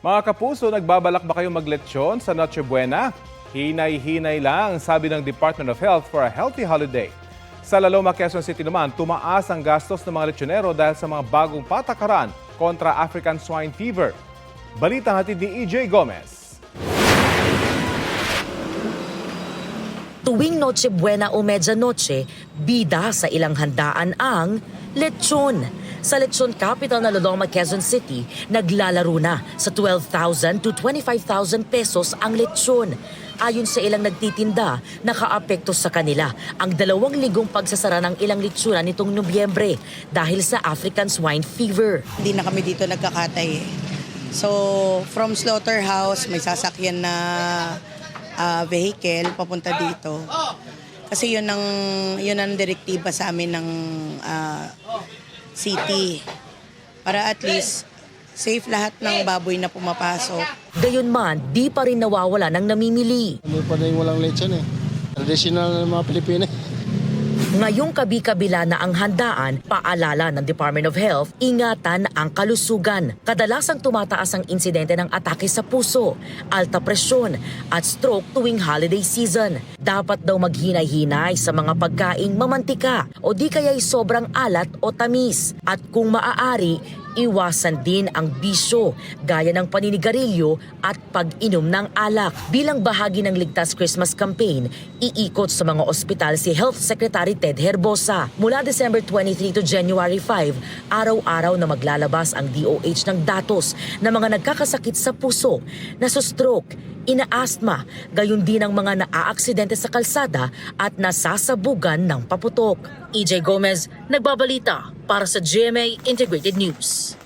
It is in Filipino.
Mga kapuso, nagbabalak ba kayo maglechon sa Noche Buena? Hinay-hinay lang, sabi ng Department of Health for a healthy holiday. Sa Laloma, Quezon City naman, tumaas ang gastos ng mga lechonero dahil sa mga bagong patakaran kontra African Swine Fever. Balita hatid ni EJ Gomez. Tuwing Noche Buena o Medianoche, bida sa ilang handaan ang lechon. Sa lechon capital na Laloma, Quezon City, naglalaro na sa 12,000 to 25,000 pesos ang lechon. Ayon sa ilang nagtitinda, nakaapekto sa kanila ang 2 linggong pagsasara ng ilang lechonan nitong Nobyembre dahil sa African Swine Fever. Hindi na kami dito nagkakatay eh. So, from slaughterhouse, may sasakyan na vehicle papunta dito. Kasi yun ang direktiba sa amin ng city. Para at least safe lahat ng baboy na pumapasok. Gayunman, di pa rin nawawala ng namimili. Hindi pa rin walang lechon eh. Traditional ng mga Pilipino. Ngayong kabi-kabila na ang handaan, paalala ng Department of Health, ingatan ang kalusugan. Kadalasang tumataas ang insidente ng atake sa puso, alta presyon at stroke tuwing holiday season. Dapat daw maghinay-hinay sa mga pagkaing mamantika o di kaya'y sobrang alat o tamis. At kung maaari, iwasan din ang bisyo gaya ng paninigarilyo at pag-inom ng alak. Bilang bahagi ng Ligtas Christmas Campaign, iikot sa mga ospital si Health Secretary Ted Herbosa. Mula December 23 to January 5, araw-araw na maglalabas ang DOH ng datos ng mga nagkakasakit sa puso, naso-stroke, ina-asthma, gayon din ang mga naaaksidente sa kalsada at nasasabugan ng paputok. EJ Gomez, nagbabalita para sa GMA Integrated News.